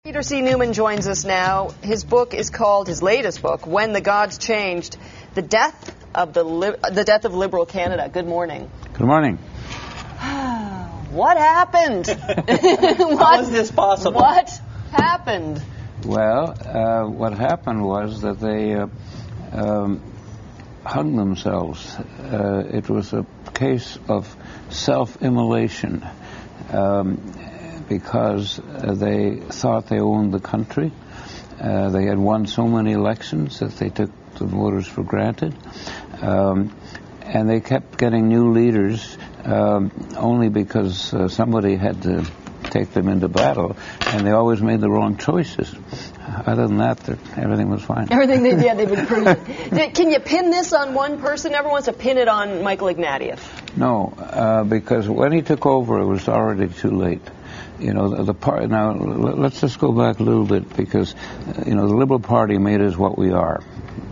Peter C. Newman joins us now. His book is called, his latest book, When the Gods Changed, The Death of Liberal Canada. Good morning. Good morning. What happened? How is this possible? What happened? Well, what happened was that they hung themselves. It was a case of self-immolation. Because they thought they owned the country. They had won so many elections that they took the voters for granted. And they kept getting new leaders only because somebody had to take them into battle, and they always made the wrong choices. Other than that, everything was fine. Everything they did, they've been proven. Can you pin this on one person? Everyone wants to pin it on Michael Ignatieff. No, because when he took over, it was already too late. You know, the party. Now, let's just go back a little bit, because the Liberal Party made us what we are,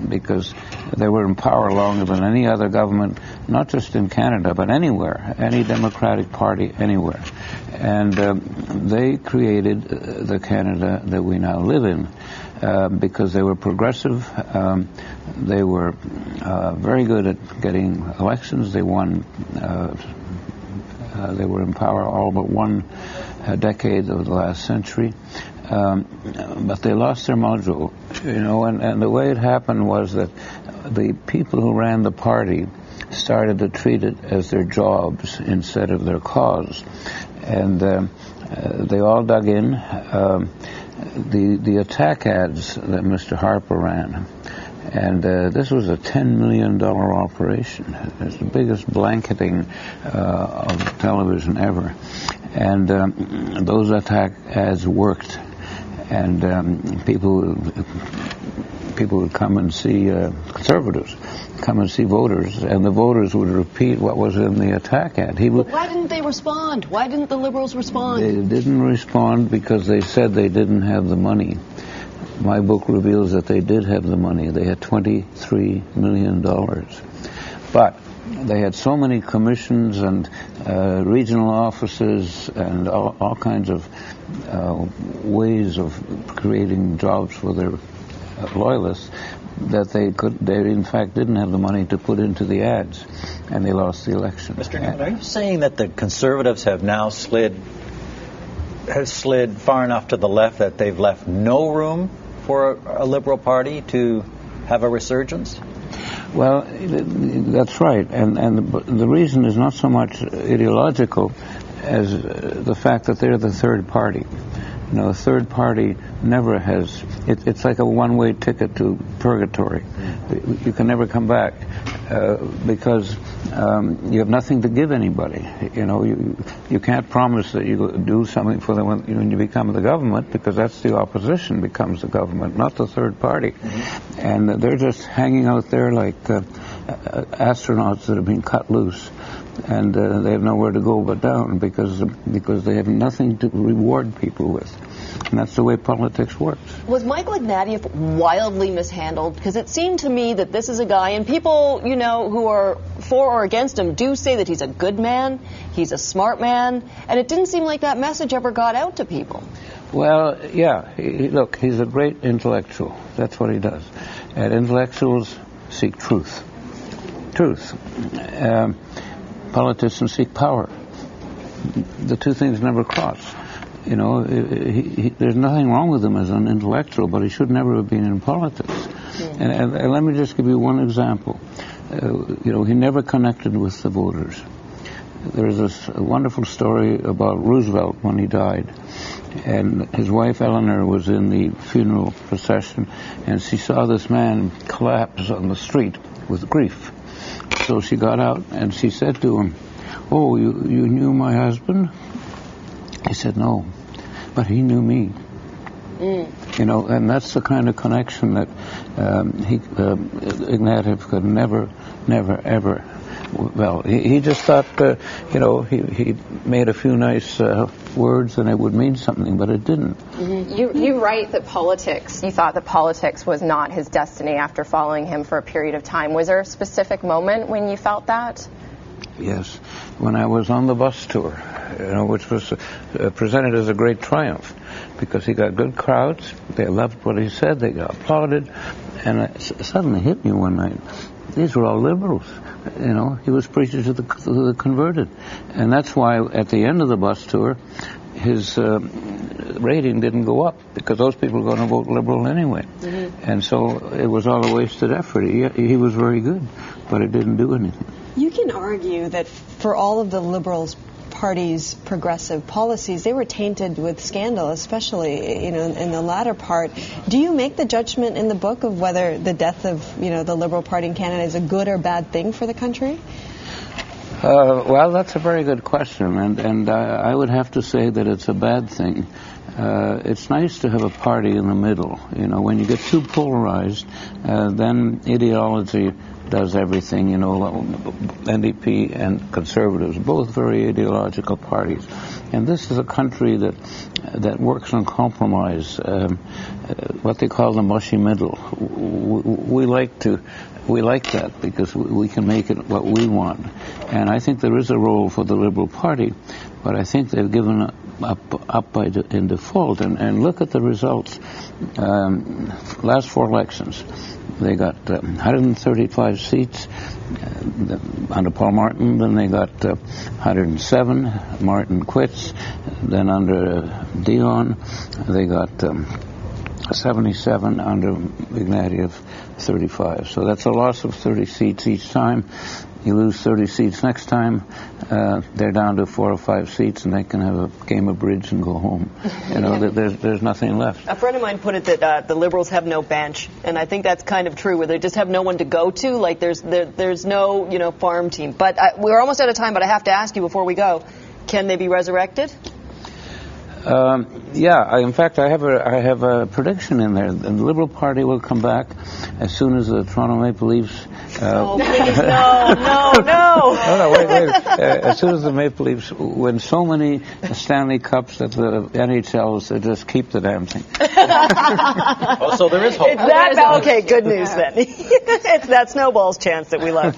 because they were in power longer than any other government, not just in Canada, but anywhere, any Democratic Party anywhere. And they created the Canada that we now live in, because they were progressive. They were very good at getting elections. They won. They were in power all but one decade of the last century, but they lost their mojo, and the way it happened was that the people who ran the party started to treat it as their jobs instead of their cause, and they all dug in. The attack ads that Mr. Harper ran, and this was a $10 million operation. It's the biggest blanketing of television ever. And those attack ads worked. And people would come and see conservatives, come and see voters, and the voters would repeat what was in the attack ad. But why didn't they respond? Why didn't the Liberals respond? They didn't respond because they said they didn't have the money. My book reveals that they did have the money. They had $23 million. But they had so many commissions and regional offices and all kinds of ways of creating jobs for their loyalists that they in fact didn't have the money to put into the ads, and they lost the election. Mr. Newman, are you saying that the Conservatives have now slid far enough to the left that they've left no room for a Liberal Party to have a resurgence? Well, that's right, and the reason is not so much ideological as the fact that they're the third party. The third party never has. It's like a one-way ticket to purgatory. You can never come back because you have nothing to give anybody. You can't promise that you do something for them when you become the government, because that's the opposition becomes the government, not the third party. Mm-hmm. And they're just hanging out there like astronauts that have been cut loose. And they have nowhere to go but down because they have nothing to reward people with. And that's the way politics works. Was Michael Ignatieff wildly mishandled? Because it seemed to me that this is a guy, and people, who are for or against him do say that he's a good man, he's a smart man, and it didn't seem like that message ever got out to people. Well, yeah, look, he's a great intellectual. That's what he does. And intellectuals seek truth. Politicians seek power. The two things never cross. There's nothing wrong with him as an intellectual, but he should never have been in politics. Yeah. And let me just give you one example. He never connected with the voters. There's this wonderful story about Roosevelt when he died. And his wife Eleanor was in the funeral procession, and she saw this man collapse on the street with grief. So she got out and she said to him, "Oh, you knew my husband?" He said, "No, but he knew me." And that's the kind of connection that Ignatieff could never, ever. Well, he just thought, he made a few nice words and it would mean something, but it didn't. Mm-hmm. You write that you thought that politics was not his destiny after following him for a period of time. Was there a specific moment when you felt that? Yes, when I was on the bus tour, which was presented as a great triumph, because he got good crowds, they loved what he said, they got applauded, and it suddenly hit me one night, these were all liberals. He was preaching to the converted, and that's why at the end of the bus tour, his rating didn't go up, because those people were going to vote liberal anyway. Mm-hmm. And so it was all a wasted effort. He was very good, but it didn't do anything. You can argue that for all of the Liberals Party's progressive policies, they were tainted with scandal, especially in the latter part. Do you make the judgment in the book of whether the death of the Liberal Party in Canada is a good or bad thing for the country? Well, that's a very good question, and I would have to say that it's a bad thing. It's nice to have a party in the middle. When you get too polarized, then ideology does everything. NDP and Conservatives, both very ideological parties. And this is a country that works on compromise, what they call the mushy middle. We like that because we can make it what we want. And I think there is a role for the Liberal Party, but I think they've given up in default. And look at the results. Last 4 elections, they got 135 seats under Paul Martin, then they got 107. Martin quits. Then under Dion, they got 77, under Ignatieff 35. So that's a loss of 30 seats each time. You lose 30 seats next time, they're down to 4 or 5 seats, and they can have a game of bridge and go home. There's nothing left. A friend of mine put it that the Liberals have no bench, and I think that's kind of true, where they just have no one to go to. Like there's no farm team. But we're almost out of time. But I have to ask you before we go: can they be resurrected? In fact, I have a prediction in there. The Liberal Party will come back as soon as the Toronto Maple Leafs. Oh, please, no. Wait. As soon as the Maple Leafs win so many Stanley Cups that the NHLs just keep the damn thing. So there is hope. Okay, good news then. It's that snowball's chance that we love.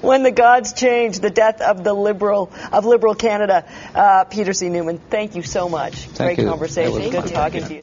When the gods change, the death of Liberal Canada. Peter C. Newman, thank you so much. Thank Great you. conversation. Good talking to you.